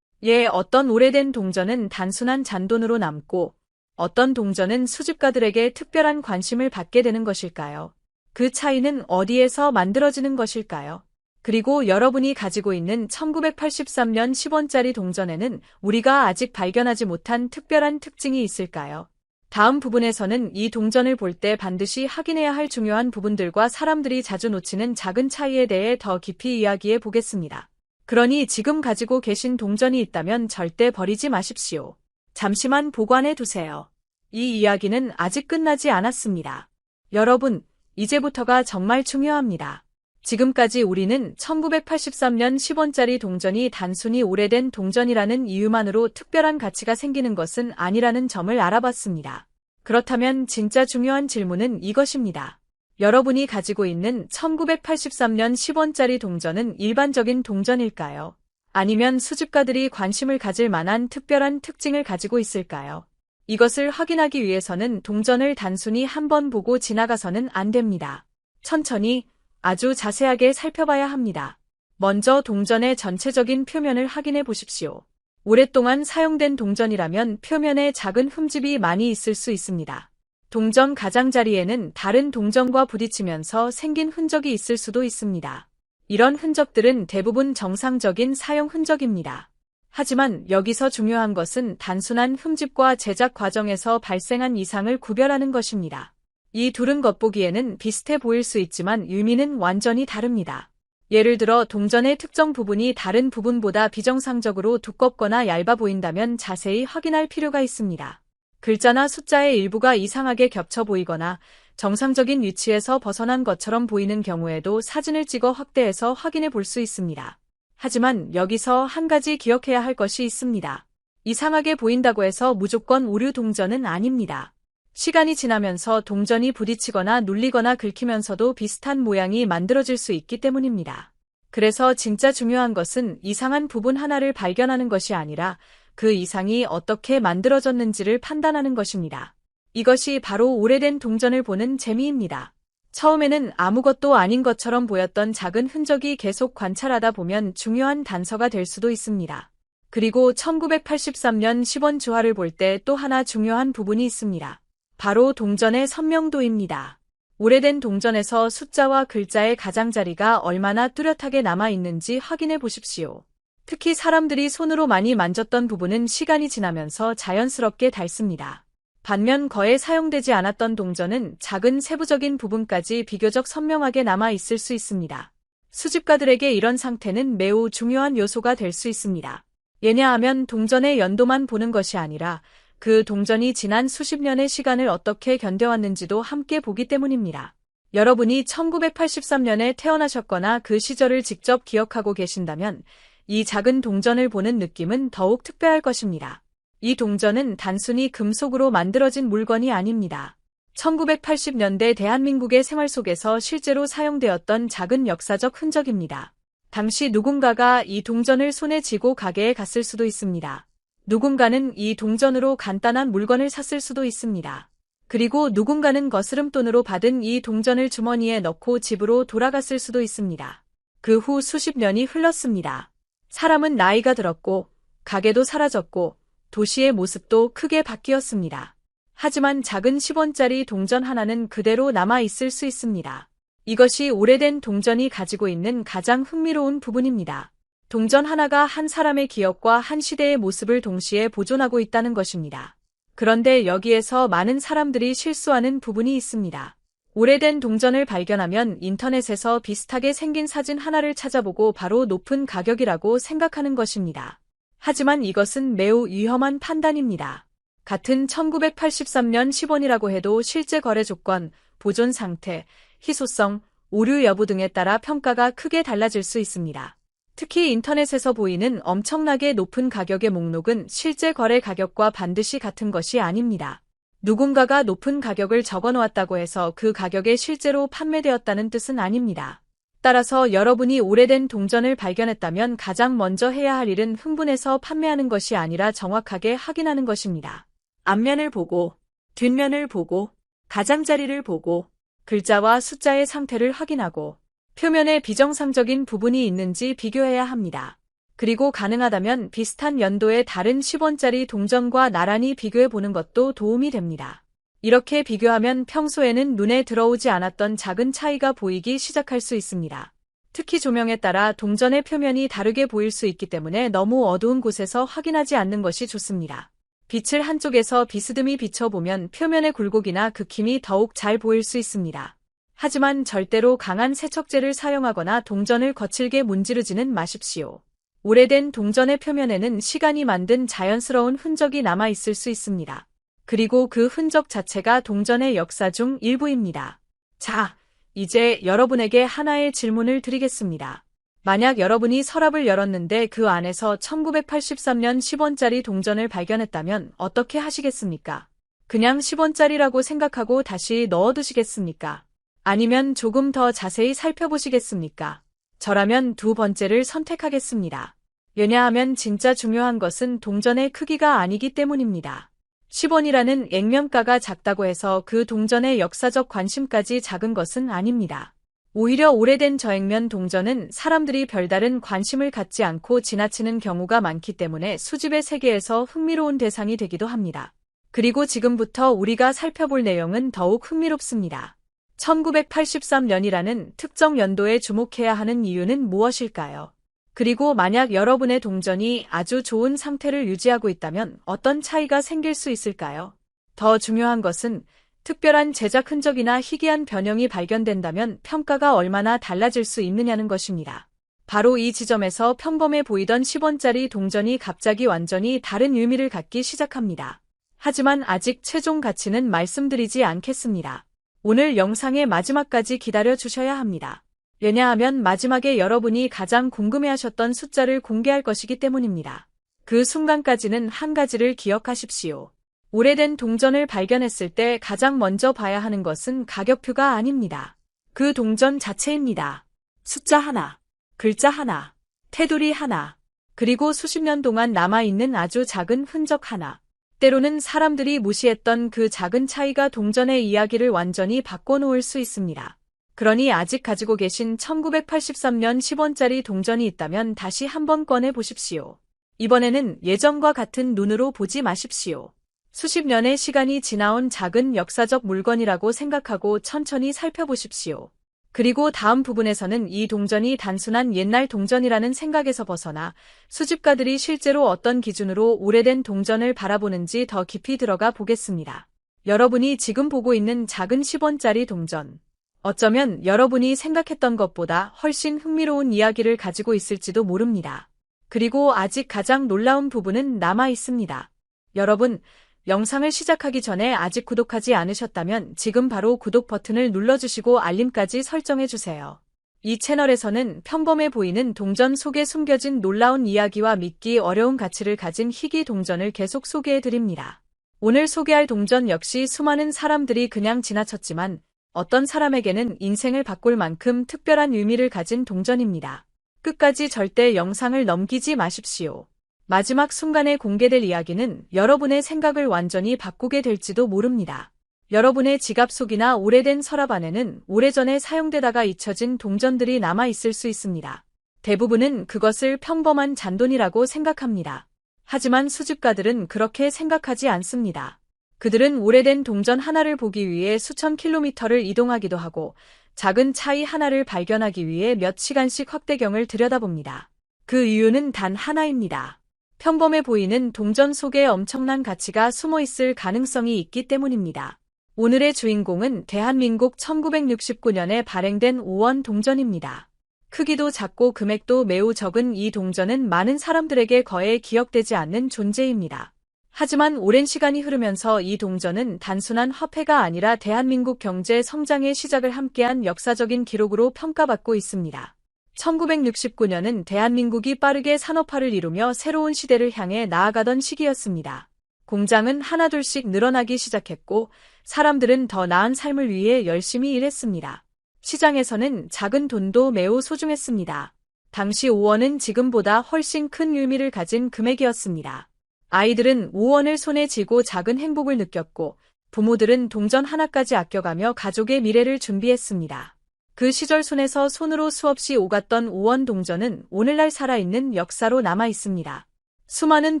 어떤 오래된 동전은 단순한 잔돈으로 남고 어떤 동전은 수집가들에게 특별한 관심을 받게 되는 것일까요? 그 차이는 어디에서 만들어지는 것일까요? 그리고 여러분이 가지고 있는 1983년 10원짜리 동전에는 우리가 아직 발견하지 못한 특별한 특징이 있을까요? 다음 부분에서는 이 동전을 볼 때 반드시 확인해야 할 중요한 부분들과 사람들이 자주 놓치는 작은 차이에 대해 더 깊이 이야기해 보겠습니다. 그러니 지금 가지고 계신 동전이 있다면 절대 버리지 마십시오. 잠시만 보관해 두세요. 이 이야기는 아직 끝나지 않았습니다. 여러분, 이제부터가 정말 중요합니다. 지금까지 우리는 1983년 10원짜리 동전이 단순히 오래된 동전이라는 이유만으로 특별한 가치가 생기는 것은 아니라는 점을 알아봤습니다. 그렇다면 진짜 중요한 질문은 이것입니다. 여러분이 가지고 있는 1983년 10원짜리 동전은 일반적인 동전일까요? 아니면 수집가들이 관심을 가질 만한 특별한 특징을 가지고 있을까요? 이것을 확인하기 위해서는 동전을 단순히 한번 보고 지나가서는 안 됩니다. 천천히, 아주 자세하게 살펴봐야 합니다. 먼저 동전의 전체적인 표면을 확인해 보십시오. 오랫동안 사용된 동전이라면 표면에 작은 흠집이 많이 있을 수 있습니다. 동전 가장자리에는 다른 동전과 부딪히면서 생긴 흔적이 있을 수도 있습니다. 이런 흔적들은 대부분 정상적인 사용 흔적입니다. 하지만 여기서 중요한 것은 단순한 흠집과 제작 과정에서 발생한 이상을 구별하는 것입니다. 이 둘은 겉보기에는 비슷해 보일 수 있지만 의미는 완전히 다릅니다. 예를 들어 동전의 특정 부분이 다른 부분보다 비정상적으로 두껍거나 얇아 보인다면 자세히 확인할 필요가 있습니다. 글자나 숫자의 일부가 이상하게 겹쳐 보이거나 정상적인 위치에서 벗어난 것처럼 보이는 경우에도 사진을 찍어 확대해서 확인해 볼 수 있습니다. 하지만 여기서 한 가지 기억해야 할 것이 있습니다. 이상하게 보인다고 해서 무조건 오류 동전은 아닙니다. 시간이 지나면서 동전이 부딪히거나 눌리거나 긁히면서도 비슷한 모양이 만들어질 수 있기 때문입니다. 그래서 진짜 중요한 것은 이상한 부분 하나를 발견하는 것이 아니라 그 이상이 어떻게 만들어졌는지를 판단하는 것입니다. 이것이 바로 오래된 동전을 보는 재미입니다. 처음에는 아무것도 아닌 것처럼 보였던 작은 흔적이 계속 관찰하다 보면 중요한 단서가 될 수도 있습니다. 그리고 1983년 10원 주화를 볼 때 또 하나 중요한 부분이 있습니다. 바로 동전의 선명도입니다. 오래된 동전에서 숫자와 글자의 가장자리가 얼마나 뚜렷하게 남아있는지 확인해 보십시오. 특히 사람들이 손으로 많이 만졌던 부분은 시간이 지나면서 자연스럽게 닳습니다. 반면 거의 사용되지 않았던 동전은 작은 세부적인 부분까지 비교적 선명하게 남아있을 수 있습니다. 수집가들에게 이런 상태는 매우 중요한 요소가 될 수 있습니다. 왜냐하면 동전의 연도만 보는 것이 아니라 그 동전이 지난 수십 년의 시간을 어떻게 견뎌왔는지도 함께 보기 때문입니다. 여러분이 1983년에 태어나셨거나 그 시절을 직접 기억하고 계신다면 이 작은 동전을 보는 느낌은 더욱 특별할 것입니다. 이 동전은 단순히 금속으로 만들어진 물건이 아닙니다. 1980년대 대한민국의 생활 속에서 실제로 사용되었던 작은 역사적 흔적입니다. 당시 누군가가 이 동전을 손에 쥐고 가게에 갔을 수도 있습니다. 누군가는 이 동전으로 간단한 물건을 샀을 수도 있습니다. 그리고 누군가는 거스름돈으로 받은 이 동전을 주머니에 넣고 집으로 돌아갔을 수도 있습니다. 그 후 수십 년이 흘렀습니다. 사람은 나이가 들었고, 가게도 사라졌고, 도시의 모습도 크게 바뀌었습니다. 하지만 작은 10원짜리 동전 하나는 그대로 남아있을 수 있습니다. 이것이 오래된 동전이 가지고 있는 가장 흥미로운 부분입니다. 동전 하나가 한 사람의 기억과 한 시대의 모습을 동시에 보존하고 있다는 것입니다. 그런데 여기에서 많은 사람들이 실수하는 부분이 있습니다. 오래된 동전을 발견하면 인터넷에서 비슷하게 생긴 사진 하나를 찾아보고 바로 높은 가격이라고 생각하는 것입니다. 하지만 이것은 매우 위험한 판단입니다. 같은 1983년 10원이라고 해도 실제 거래 조건, 보존 상태, 희소성, 오류 여부 등에 따라 평가가 크게 달라질 수 있습니다. 특히 인터넷에서 보이는 엄청나게 높은 가격의 목록은 실제 거래 가격과 반드시 같은 것이 아닙니다. 누군가가 높은 가격을 적어 놓았다고 해서 그 가격에 실제로 판매되었다는 뜻은 아닙니다. 따라서 여러분이 오래된 동전을 발견했다면 가장 먼저 해야 할 일은 흥분해서 판매하는 것이 아니라 정확하게 확인하는 것입니다. 앞면을 보고, 뒷면을 보고, 가장자리를 보고, 글자와 숫자의 상태를 확인하고, 표면에 비정상적인 부분이 있는지 비교해야 합니다. 그리고 가능하다면 비슷한 연도의 다른 10원짜리 동전과 나란히 비교해 보는 것도 도움이 됩니다. 이렇게 비교하면 평소에는 눈에 들어오지 않았던 작은 차이가 보이기 시작할 수 있습니다. 특히 조명에 따라 동전의 표면이 다르게 보일 수 있기 때문에 너무 어두운 곳에서 확인하지 않는 것이 좋습니다. 빛을 한쪽에서 비스듬히 비춰보면 표면의 굴곡이나 긁힘이 더욱 잘 보일 수 있습니다. 하지만 절대로 강한 세척제를 사용하거나 동전을 거칠게 문지르지는 마십시오. 오래된 동전의 표면에는 시간이 만든 자연스러운 흔적이 남아있을 수 있습니다. 그리고 그 흔적 자체가 동전의 역사 중 일부입니다. 자, 이제 여러분에게 하나의 질문을 드리겠습니다. 만약 여러분이 서랍을 열었는데 그 안에서 1983년 10원짜리 동전을 발견했다면 어떻게 하시겠습니까? 그냥 10원짜리라고 생각하고 다시 넣어두시겠습니까? 아니면 조금 더 자세히 살펴보시겠습니까? 저라면 두 번째를 선택하겠습니다. 왜냐하면 진짜 중요한 것은 동전의 크기가 아니기 때문입니다. 10원이라는 액면가가 작다고 해서 그 동전의 역사적 관심까지 작은 것은 아닙니다. 오히려 오래된 저액면 동전은 사람들이 별다른 관심을 갖지 않고 지나치는 경우가 많기 때문에 수집의 세계에서 흥미로운 대상이 되기도 합니다. 그리고 지금부터 우리가 살펴볼 내용은 더욱 흥미롭습니다. 1983년이라는 특정 연도에 주목해야 하는 이유는 무엇일까요? 그리고 만약 여러분의 동전이 아주 좋은 상태를 유지하고 있다면 어떤 차이가 생길 수 있을까요? 더 중요한 것은 특별한 제작 흔적이나 희귀한 변형이 발견된다면 평가가 얼마나 달라질 수 있느냐는 것입니다. 바로 이 지점에서 평범해 보이던 10원짜리 동전이 갑자기 완전히 다른 의미를 갖기 시작합니다. 하지만 아직 최종 가치는 말씀드리지 않겠습니다. 오늘 영상의 마지막까지 기다려 주셔야 합니다. 왜냐하면 마지막에 여러분이 가장 궁금해하셨던 숫자를 공개할 것이기 때문입니다. 그 순간까지는 한 가지를 기억하십시오. 오래된 동전을 발견했을 때 가장 먼저 봐야 하는 것은 가격표가 아닙니다. 그 동전 자체입니다. 숫자 하나, 글자 하나, 테두리 하나, 그리고 수십 년 동안 남아있는 아주 작은 흔적 하나. 때로는 사람들이 무시했던 그 작은 차이가 동전의 이야기를 완전히 바꿔놓을 수 있습니다. 그러니 아직 가지고 계신 1983년 10원짜리 동전이 있다면 다시 한번 꺼내 보십시오. 이번에는 예전과 같은 눈으로 보지 마십시오. 수십 년의 시간이 지나온 작은 역사적 물건이라고 생각하고 천천히 살펴보십시오. 그리고 다음 부분에서는 이 동전이 단순한 옛날 동전이라는 생각에서 벗어나 수집가들이 실제로 어떤 기준으로 오래된 동전을 바라보는지 더 깊이 들어가 보겠습니다. 여러분이 지금 보고 있는 작은 10원짜리 동전. 어쩌면 여러분이 생각했던 것보다 훨씬 흥미로운 이야기를 가지고 있을지도 모릅니다. 그리고 아직 가장 놀라운 부분은 남아 있습니다. 여러분, 영상을 시작하기 전에 아직 구독하지 않으셨다면 지금 바로 구독 버튼을 눌러주시고 알림까지 설정해주세요. 이 채널에서는 평범해 보이는 동전 속에 숨겨진 놀라운 이야기와 믿기 어려운 가치를 가진 희귀 동전을 계속 소개해드립니다. 오늘 소개할 동전 역시 수많은 사람들이 그냥 지나쳤지만 어떤 사람에게는 인생을 바꿀 만큼 특별한 의미를 가진 동전입니다. 끝까지 절대 영상을 넘기지 마십시오. 마지막 순간에 공개될 이야기는 여러분의 생각을 완전히 바꾸게 될지도 모릅니다. 여러분의 지갑 속이나 오래된 서랍 안에는 오래전에 사용되다가 잊혀진 동전들이 남아 있을 수 있습니다. 대부분은 그것을 평범한 잔돈이라고 생각합니다. 하지만 수집가들은 그렇게 생각하지 않습니다. 그들은 오래된 동전 하나를 보기 위해 수천 킬로미터를 이동하기도 하고 작은 차이 하나를 발견하기 위해 몇 시간씩 확대경을 들여다봅니다. 그 이유는 단 하나입니다. 평범해 보이는 동전 속에 엄청난 가치가 숨어 있을 가능성이 있기 때문입니다. 오늘의 주인공은 대한민국 1969년에 발행된 5원 동전입니다. 크기도 작고 금액도 매우 적은 이 동전은 많은 사람들에게 거의 기억되지 않는 존재입니다. 하지만 오랜 시간이 흐르면서 이 동전은 단순한 화폐가 아니라 대한민국 경제 성장의 시작을 함께한 역사적인 기록으로 평가받고 있습니다. 1969년은 대한민국이 빠르게 산업화를 이루며 새로운 시대를 향해 나아가던 시기였습니다. 공장은 하나둘씩 늘어나기 시작했고 사람들은 더 나은 삶을 위해 열심히 일했습니다. 시장에서는 작은 돈도 매우 소중했습니다. 당시 5원은 지금보다 훨씬 큰 의미를 가진 금액이었습니다. 아이들은 5원을 손에 쥐고 작은 행복을 느꼈고 부모들은 동전 하나까지 아껴가며 가족의 미래를 준비했습니다. 그 시절 손에서 손으로 수없이 오갔던 5원 동전은 오늘날 살아있는 역사로 남아 있습니다. 수많은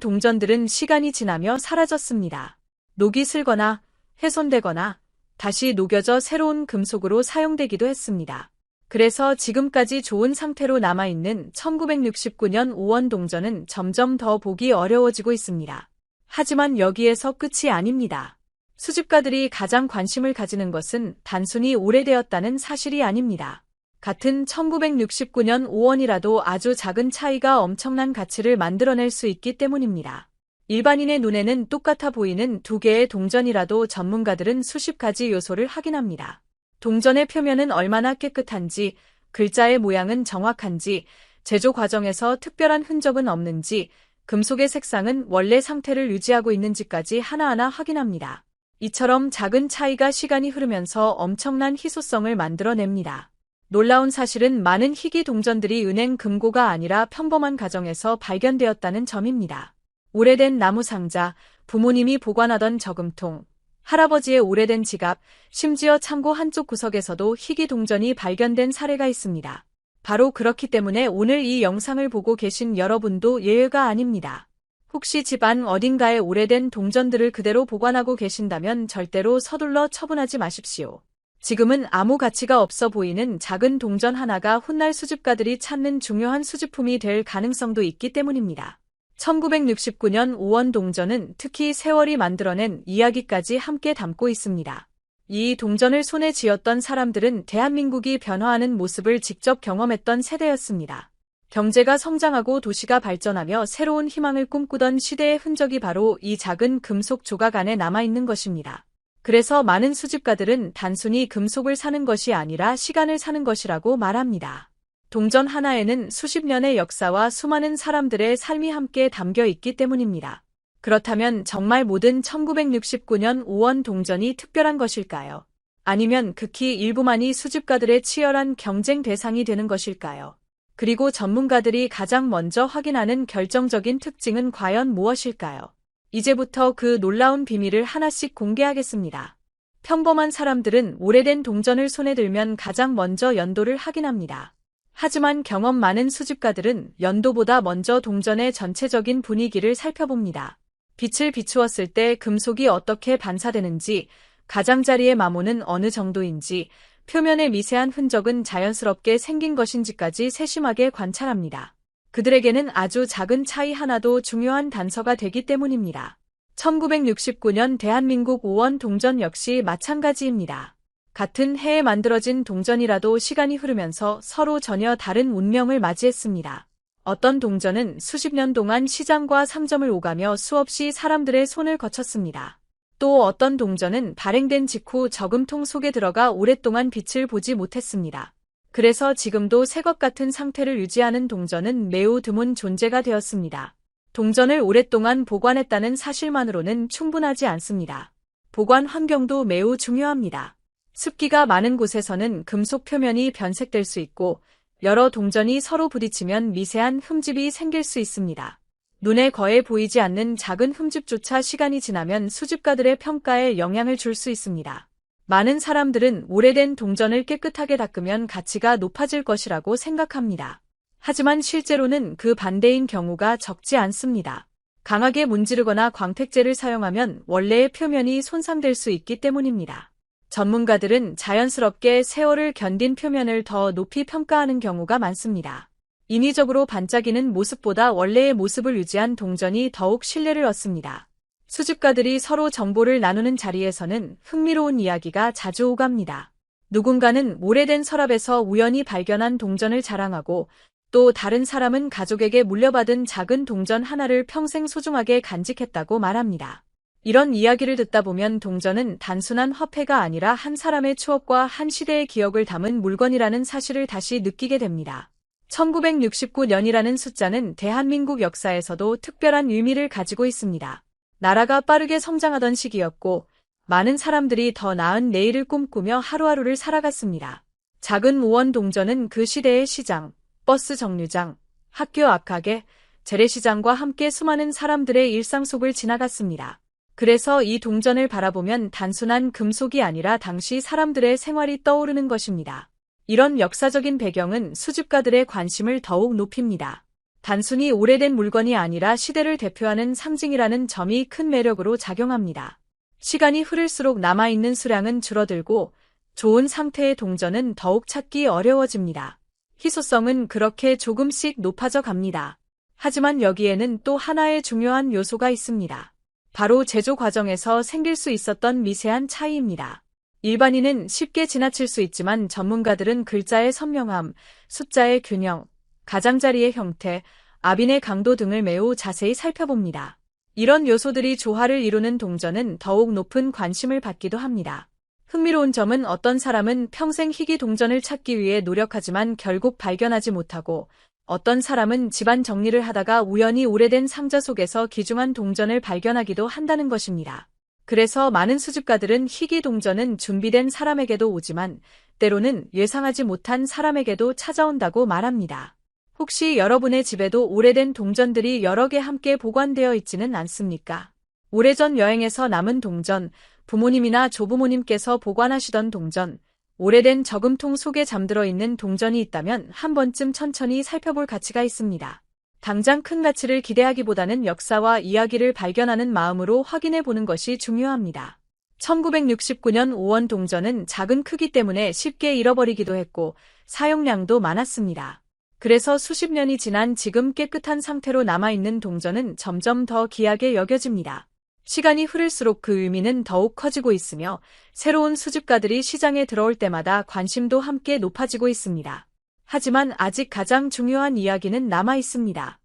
동전들은 시간이 지나며 사라졌습니다. 녹이 슬거나 훼손되거나 다시 녹여져 새로운 금속으로 사용되기도 했습니다. 그래서 지금까지 좋은 상태로 남아있는 1969년 5원 동전은 점점 더 보기 어려워지고 있습니다. 하지만 여기에서 끝이 아닙니다. 수집가들이 가장 관심을 가지는 것은 단순히 오래되었다는 사실이 아닙니다. 같은 1969년 5원이라도 아주 작은 차이가 엄청난 가치를 만들어낼 수 있기 때문입니다. 일반인의 눈에는 똑같아 보이는 두 개의 동전이라도 전문가들은 수십 가지 요소를 확인합니다. 동전의 표면은 얼마나 깨끗한지, 글자의 모양은 정확한지, 제조 과정에서 특별한 흔적은 없는지, 금속의 색상은 원래 상태를 유지하고 있는지까지 하나하나 확인합니다. 이처럼 작은 차이가 시간이 흐르면서 엄청난 희소성을 만들어냅니다. 놀라운 사실은 많은 희귀 동전들이 은행 금고가 아니라 평범한 가정에서 발견되었다는 점입니다. 오래된 나무 상자, 부모님이 보관하던 저금통, 할아버지의 오래된 지갑, 심지어 창고 한쪽 구석에서도 희귀 동전이 발견된 사례가 있습니다. 바로 그렇기 때문에 오늘 이 영상을 보고 계신 여러분도 예외가 아닙니다. 혹시 집안 어딘가에 오래된 동전들을 그대로 보관하고 계신다면 절대로 서둘러 처분하지 마십시오. 지금은 아무 가치가 없어 보이는 작은 동전 하나가 훗날 수집가들이 찾는 중요한 수집품이 될 가능성도 있기 때문입니다. 1969년 5원 동전은 특히 세월이 만들어낸 이야기까지 함께 담고 있습니다. 이 동전을 손에 쥐었던 사람들은 대한민국이 변화하는 모습을 직접 경험했던 세대였습니다. 경제가 성장하고 도시가 발전하며 새로운 희망을 꿈꾸던 시대의 흔적이 바로 이 작은 금속 조각 안에 남아있는 것입니다. 그래서 많은 수집가들은 단순히 금속을 사는 것이 아니라 시간을 사는 것이라고 말합니다. 동전 하나에는 수십 년의 역사와 수많은 사람들의 삶이 함께 담겨 있기 때문입니다. 그렇다면 정말 모든 1969년 5원 동전이 특별한 것일까요? 아니면 극히 일부만이 수집가들의 치열한 경쟁 대상이 되는 것일까요? 그리고 전문가들이 가장 먼저 확인하는 결정적인 특징은 과연 무엇일까요? 이제부터 그 놀라운 비밀을 하나씩 공개하겠습니다. 평범한 사람들은 오래된 동전을 손에 들면 가장 먼저 연도를 확인합니다. 하지만 경험 많은 수집가들은 연도보다 먼저 동전의 전체적인 분위기를 살펴봅니다. 빛을 비추었을 때 금속이 어떻게 반사되는지, 가장자리의 마모는 어느 정도인지, 표면의 미세한 흔적은 자연스럽게 생긴 것인지까지 세심하게 관찰합니다. 그들에게는 아주 작은 차이 하나도 중요한 단서가 되기 때문입니다. 1969년 대한민국 5원 동전 역시 마찬가지입니다. 같은 해에 만들어진 동전이라도 시간이 흐르면서 서로 전혀 다른 운명을 맞이했습니다. 어떤 동전은 수십 년 동안 시장과 상점을 오가며 수없이 사람들의 손을 거쳤습니다. 또 어떤 동전은 발행된 직후 저금통 속에 들어가 오랫동안 빛을 보지 못했습니다. 그래서 지금도 새것 같은 상태를 유지하는 동전은 매우 드문 존재가 되었습니다. 동전을 오랫동안 보관했다는 사실만으로는 충분하지 않습니다. 보관 환경도 매우 중요합니다. 습기가 많은 곳에서는 금속 표면이 변색될 수 있고 여러 동전이 서로 부딪히면 미세한 흠집이 생길 수 있습니다. 눈에 거의 보이지 않는 작은 흠집조차 시간이 지나면 수집가들의 평가에 영향을 줄 수 있습니다. 많은 사람들은 오래된 동전을 깨끗하게 닦으면 가치가 높아질 것이라고 생각합니다. 하지만 실제로는 그 반대인 경우가 적지 않습니다. 강하게 문지르거나 광택제를 사용하면 원래의 표면이 손상될 수 있기 때문입니다. 전문가들은 자연스럽게 세월을 견딘 표면을 더 높이 평가하는 경우가 많습니다. 인위적으로 반짝이는 모습보다 원래의 모습을 유지한 동전이 더욱 신뢰를 얻습니다. 수집가들이 서로 정보를 나누는 자리에서는 흥미로운 이야기가 자주 오갑니다. 누군가는 오래된 서랍에서 우연히 발견한 동전을 자랑하고 또 다른 사람은 가족에게 물려받은 작은 동전 하나를 평생 소중하게 간직했다고 말합니다. 이런 이야기를 듣다 보면 동전은 단순한 화폐가 아니라 한 사람의 추억과 한 시대의 기억을 담은 물건이라는 사실을 다시 느끼게 됩니다. 1969년이라는 숫자는 대한민국 역사에서도 특별한 의미를 가지고 있습니다. 나라가 빠르게 성장하던 시기였고 많은 사람들이 더 나은 내일을 꿈꾸며 하루하루를 살아갔습니다. 작은 5원 동전은 그 시대의 시장, 버스 정류장, 학교 앞가게, 재래시장과 함께 수많은 사람들의 일상 속을 지나갔습니다. 그래서 이 동전을 바라보면 단순한 금속이 아니라 당시 사람들의 생활이 떠오르는 것입니다. 이런 역사적인 배경은 수집가들의 관심을 더욱 높입니다. 단순히 오래된 물건이 아니라 시대를 대표하는 상징이라는 점이 큰 매력으로 작용합니다. 시간이 흐를수록 남아있는 수량은 줄어들고 좋은 상태의 동전은 더욱 찾기 어려워집니다. 희소성은 그렇게 조금씩 높아져 갑니다. 하지만 여기에는 또 하나의 중요한 요소가 있습니다. 바로 제조 과정에서 생길 수 있었던 미세한 차이입니다. 일반인은 쉽게 지나칠 수 있지만 전문가들은 글자의 선명함, 숫자의 균형, 가장자리의 형태, 압인의 강도 등을 매우 자세히 살펴봅니다. 이런 요소들이 조화를 이루는 동전은 더욱 높은 관심을 받기도 합니다. 흥미로운 점은 어떤 사람은 평생 희귀 동전을 찾기 위해 노력하지만 결국 발견하지 못하고 어떤 사람은 집안 정리를 하다가 우연히 오래된 상자 속에서 귀중한 동전을 발견하기도 한다는 것입니다. 그래서 많은 수집가들은 희귀 동전은 준비된 사람에게도 오지만 때로는 예상하지 못한 사람에게도 찾아온다고 말합니다. 혹시 여러분의 집에도 오래된 동전들이 여러 개 함께 보관되어 있지는 않습니까? 오래전 여행에서 남은 동전, 부모님이나 조부모님께서 보관하시던 동전, 오래된 저금통 속에 잠들어 있는 동전이 있다면 한 번쯤 천천히 살펴볼 가치가 있습니다. 당장 큰 가치를 기대하기보다는 역사와 이야기를 발견하는 마음으로 확인해 보는 것이 중요합니다. 1969년 5원 동전은 작은 크기 때문에 쉽게 잃어버리기도 했고 사용량도 많았습니다. 그래서 수십 년이 지난 지금 깨끗한 상태로 남아있는 동전은 점점 더 귀하게 여겨집니다. 시간이 흐를수록 그 의미는 더욱 커지고 있으며 새로운 수집가들이 시장에 들어올 때마다 관심도 함께 높아지고 있습니다. 하지만 아직 가장 중요한 이야기는 남아 있습니다.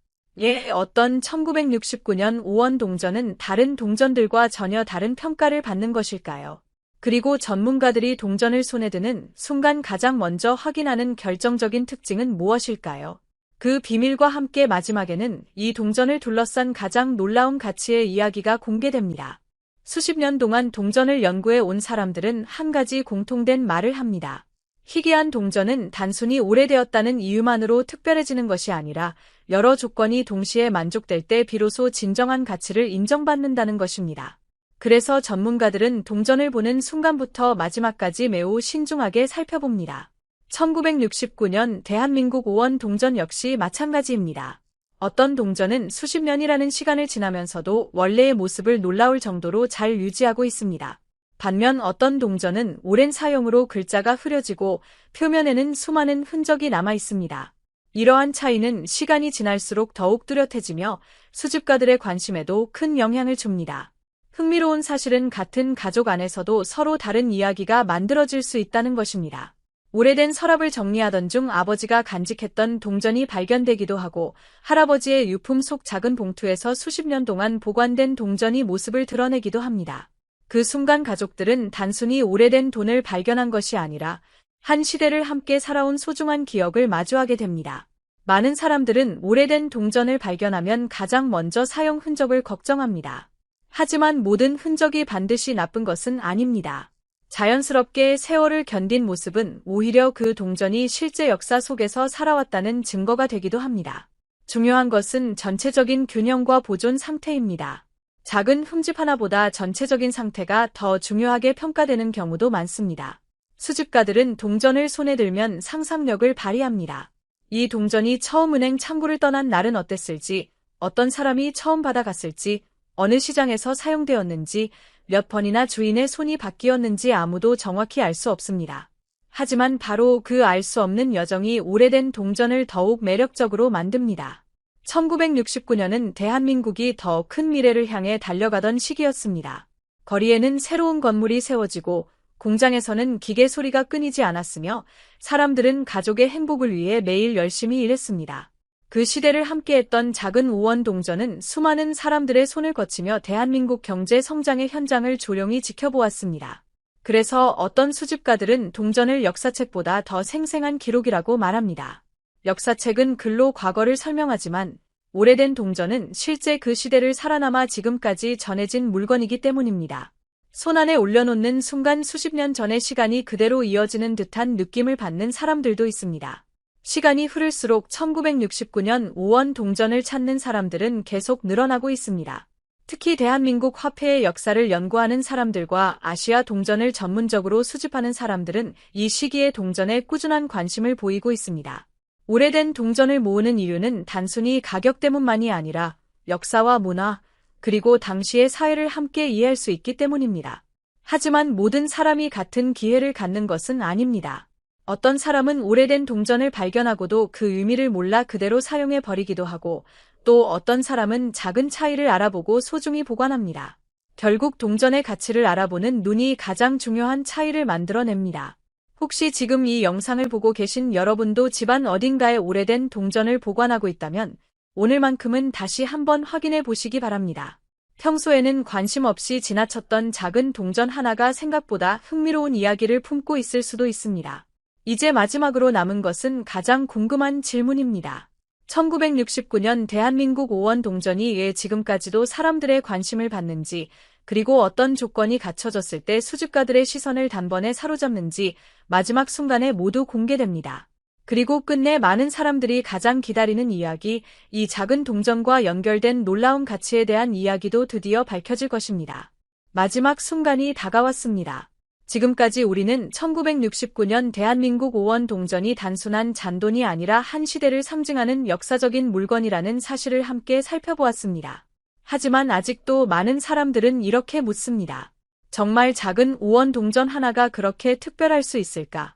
어떤 1969년 5원 동전은 다른 동전들과 전혀 다른 평가를 받는 것일까요? 그리고 전문가들이 동전을 손에 드는 순간 가장 먼저 확인하는 결정적인 특징은 무엇일까요? 그 비밀과 함께 마지막에는 이 동전을 둘러싼 가장 놀라운 가치의 이야기가 공개됩니다. 수십 년 동안 동전을 연구해 온 사람들은 한 가지 공통된 말을 합니다. 희귀한 동전은 단순히 오래되었다는 이유만으로 특별해지는 것이 아니라 여러 조건이 동시에 만족될 때 비로소 진정한 가치를 인정받는다는 것입니다. 그래서 전문가들은 동전을 보는 순간부터 마지막까지 매우 신중하게 살펴봅니다. 1969년 대한민국 5원 동전 역시 마찬가지입니다. 어떤 동전은 수십 년이라는 시간을 지나면서도 원래의 모습을 놀라울 정도로 잘 유지하고 있습니다. 반면 어떤 동전은 오랜 사용으로 글자가 흐려지고 표면에는 수많은 흔적이 남아 있습니다. 이러한 차이는 시간이 지날수록 더욱 뚜렷해지며 수집가들의 관심에도 큰 영향을 줍니다. 흥미로운 사실은 같은 가족 안에서도 서로 다른 이야기가 만들어질 수 있다는 것입니다. 오래된 서랍을 정리하던 중 아버지가 간직했던 동전이 발견되기도 하고 할아버지의 유품 속 작은 봉투에서 수십 년 동안 보관된 동전이 모습을 드러내기도 합니다. 그 순간 가족들은 단순히 오래된 돈을 발견한 것이 아니라 한 시대를 함께 살아온 소중한 기억을 마주하게 됩니다. 많은 사람들은 오래된 동전을 발견하면 가장 먼저 사용 흔적을 걱정합니다. 하지만 모든 흔적이 반드시 나쁜 것은 아닙니다. 자연스럽게 세월을 견딘 모습은 오히려 그 동전이 실제 역사 속에서 살아왔다는 증거가 되기도 합니다. 중요한 것은 전체적인 균형과 보존 상태입니다. 작은 흠집 하나보다 전체적인 상태가 더 중요하게 평가되는 경우도 많습니다. 수집가들은 동전을 손에 들면 상상력을 발휘합니다. 이 동전이 처음 은행 창구를 떠난 날은 어땠을지, 어떤 사람이 처음 받아갔을지, 어느 시장에서 사용되었는지, 몇 번이나 주인의 손이 바뀌었는지 아무도 정확히 알 수 없습니다. 하지만 바로 그 알 수 없는 여정이 오래된 동전을 더욱 매력적으로 만듭니다. 1969년은 대한민국이 더 큰 미래를 향해 달려가던 시기였습니다. 거리에는 새로운 건물이 세워지고 공장에서는 기계 소리가 끊이지 않았으며 사람들은 가족의 행복을 위해 매일 열심히 일했습니다. 그 시대를 함께했던 작은 5원 동전은 수많은 사람들의 손을 거치며 대한민국 경제 성장의 현장을 조용히 지켜보았습니다. 그래서 어떤 수집가들은 동전을 역사책보다 더 생생한 기록이라고 말합니다. 역사책은 글로 과거를 설명하지만 오래된 동전은 실제 그 시대를 살아남아 지금까지 전해진 물건이기 때문입니다. 손안에 올려놓는 순간 수십 년 전의 시간이 그대로 이어지는 듯한 느낌을 받는 사람들도 있습니다. 시간이 흐를수록 1969년 5원 동전을 찾는 사람들은 계속 늘어나고 있습니다. 특히 대한민국 화폐의 역사를 연구하는 사람들과 아시아 동전을 전문적으로 수집하는 사람들은 이 시기에 동전에 꾸준한 관심을 보이고 있습니다. 오래된 동전을 모으는 이유는 단순히 가격 때문만이 아니라 역사와 문화, 그리고 당시의 사회를 함께 이해할 수 있기 때문입니다. 하지만 모든 사람이 같은 기회를 갖는 것은 아닙니다. 어떤 사람은 오래된 동전을 발견하고도 그 의미를 몰라 그대로 사용해 버리기도 하고 또 어떤 사람은 작은 차이를 알아보고 소중히 보관합니다. 결국 동전의 가치를 알아보는 눈이 가장 중요한 차이를 만들어냅니다. 혹시 지금 이 영상을 보고 계신 여러분도 집안 어딘가에 오래된 동전을 보관하고 있다면 오늘만큼은 다시 한번 확인해 보시기 바랍니다. 평소에는 관심 없이 지나쳤던 작은 동전 하나가 생각보다 흥미로운 이야기를 품고 있을 수도 있습니다. 이제 마지막으로 남은 것은 가장 궁금한 질문입니다. 1969년 대한민국 5원 동전이 왜 지금까지도 사람들의 관심을 받는지, 그리고 어떤 조건이 갖춰졌을 때 수집가들의 시선을 단번에 사로잡는지 마지막 순간에 모두 공개됩니다. 그리고 끝내 많은 사람들이 가장 기다리는 이야기, 이 작은 동전과 연결된 놀라운 가치에 대한 이야기도 드디어 밝혀질 것입니다. 마지막 순간이 다가왔습니다. 지금까지 우리는 1969년 대한민국 5원 동전이 단순한 잔돈이 아니라 한 시대를 상징하는 역사적인 물건이라는 사실을 함께 살펴보았습니다. 하지만 아직도 많은 사람들은 이렇게 묻습니다. 정말 작은 5원 동전 하나가 그렇게 특별할 수 있을까?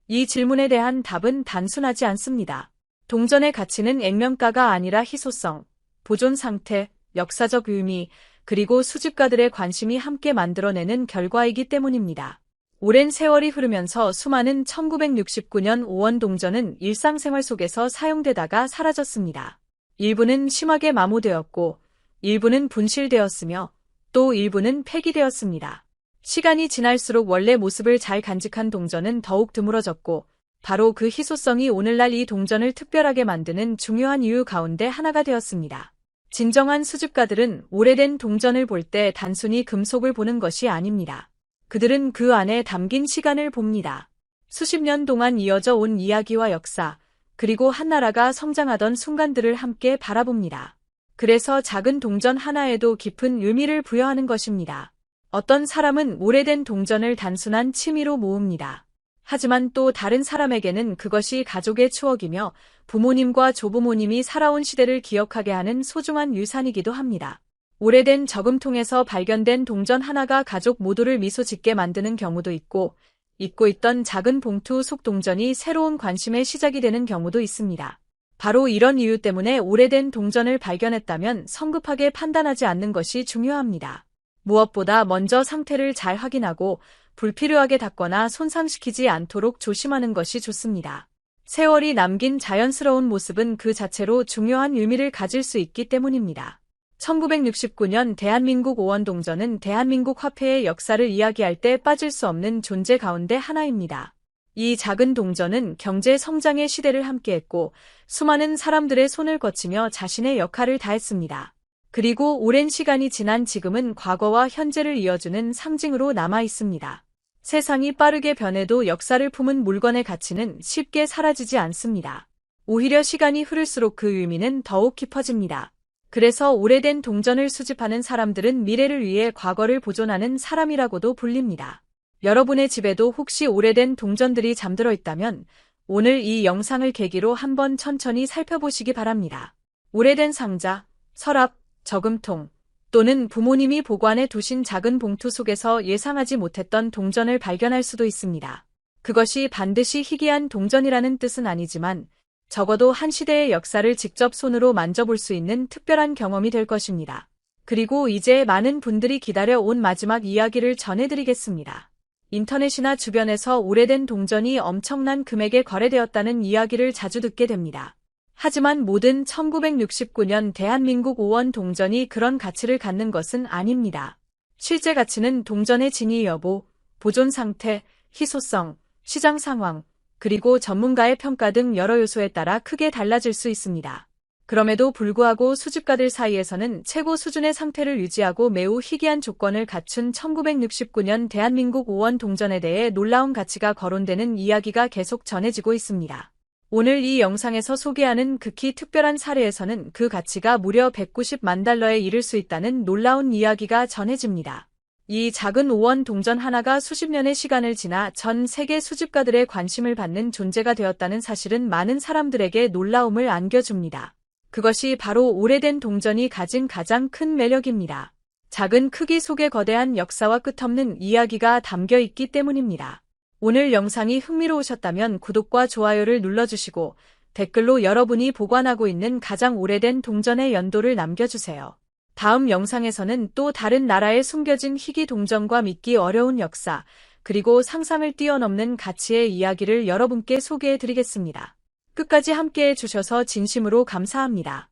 이 질문에 대한 답은 단순하지 않습니다. 동전의 가치는 액면가가 아니라 희소성, 보존 상태, 역사적 의미, 그리고 수집가들의 관심이 함께 만들어내는 결과이기 때문입니다. 오랜 세월이 흐르면서 수많은 1969년 5원 동전은 일상생활 속에서 사용되다가 사라졌습니다. 일부는 심하게 마모되었고, 일부는 분실되었으며, 또 일부는 폐기되었습니다. 시간이 지날수록 원래 모습을 잘 간직한 동전은 더욱 드물어졌고, 바로 그 희소성이 오늘날 이 동전을 특별하게 만드는 중요한 이유 가운데 하나가 되었습니다. 진정한 수집가들은 오래된 동전을 볼 때 단순히 금속을 보는 것이 아닙니다. 그들은 그 안에 담긴 시간을 봅니다. 수십 년 동안 이어져 온 이야기와 역사, 그리고 한 나라가 성장하던 순간들을 함께 바라봅니다. 그래서 작은 동전 하나에도 깊은 의미를 부여하는 것입니다. 어떤 사람은 오래된 동전을 단순한 취미로 모읍니다. 하지만 또 다른 사람에게는 그것이 가족의 추억이며 부모님과 조부모님이 살아온 시대를 기억하게 하는 소중한 유산이기도 합니다. 오래된 저금통에서 발견된 동전 하나가 가족 모두를 미소 짓게 만드는 경우도 있고, 잊고 있던 작은 봉투 속 동전이 새로운 관심의 시작이 되는 경우도 있습니다. 바로 이런 이유 때문에 오래된 동전을 발견했다면 성급하게 판단하지 않는 것이 중요합니다. 무엇보다 먼저 상태를 잘 확인하고 불필요하게 닦거나 손상시키지 않도록 조심하는 것이 좋습니다. 세월이 남긴 자연스러운 모습은 그 자체로 중요한 의미를 가질 수 있기 때문입니다. 1969년 대한민국 5원 동전은 대한민국 화폐의 역사를 이야기할 때 빠질 수 없는 존재 가운데 하나입니다. 이 작은 동전은 경제 성장의 시대를 함께했고 수많은 사람들의 손을 거치며 자신의 역할을 다했습니다. 그리고 오랜 시간이 지난 지금은 과거와 현재를 이어주는 상징으로 남아 있습니다. 세상이 빠르게 변해도 역사를 품은 물건의 가치는 쉽게 사라지지 않습니다. 오히려 시간이 흐를수록 그 의미는 더욱 깊어집니다. 그래서 오래된 동전을 수집하는 사람들은 미래를 위해 과거를 보존하는 사람이라고도 불립니다. 여러분의 집에도 혹시 오래된 동전들이 잠들어 있다면 오늘 이 영상을 계기로 한번 천천히 살펴보시기 바랍니다. 오래된 상자, 서랍, 저금통, 또는 부모님이 보관해 두신 작은 봉투 속에서 예상하지 못했던 동전을 발견할 수도 있습니다. 그것이 반드시 희귀한 동전이라는 뜻은 아니지만 적어도 한 시대의 역사를 직접 손으로 만져볼 수 있는 특별한 경험이 될 것입니다. 그리고 이제 많은 분들이 기다려온 마지막 이야기를 전해드리겠습니다. 인터넷이나 주변에서 오래된 동전이 엄청난 금액에 거래되었다는 이야기를 자주 듣게 됩니다. 하지만 모든 1969년 대한민국 5원 동전이 그런 가치를 갖는 것은 아닙니다. 실제 가치는 동전의 진위 여부, 보존 상태, 희소성, 시장 상황, 그리고 전문가의 평가 등 여러 요소에 따라 크게 달라질 수 있습니다. 그럼에도 불구하고 수집가들 사이에서는 최고 수준의 상태를 유지하고 매우 희귀한 조건을 갖춘 1969년 대한민국 5원 동전에 대해 놀라운 가치가 거론되는 이야기가 계속 전해지고 있습니다. 오늘 이 영상에서 소개하는 극히 특별한 사례에서는 그 가치가 무려 190만 달러에 이를 수 있다는 놀라운 이야기가 전해집니다. 이 작은 5원 동전 하나가 수십 년의 시간을 지나 전 세계 수집가들의 관심을 받는 존재가 되었다는 사실은 많은 사람들에게 놀라움을 안겨줍니다. 그것이 바로 오래된 동전이 가진 가장 큰 매력입니다. 작은 크기 속에 거대한 역사와 끝없는 이야기가 담겨 있기 때문입니다. 오늘 영상이 흥미로우셨다면 구독과 좋아요를 눌러주시고 댓글로 여러분이 보관하고 있는 가장 오래된 동전의 연도를 남겨주세요. 다음 영상에서는 또 다른 나라에 숨겨진 희귀 동전과 믿기 어려운 역사, 그리고 상상을 뛰어넘는 가치의 이야기를 여러분께 소개해드리겠습니다. 끝까지 함께해 주셔서 진심으로 감사합니다.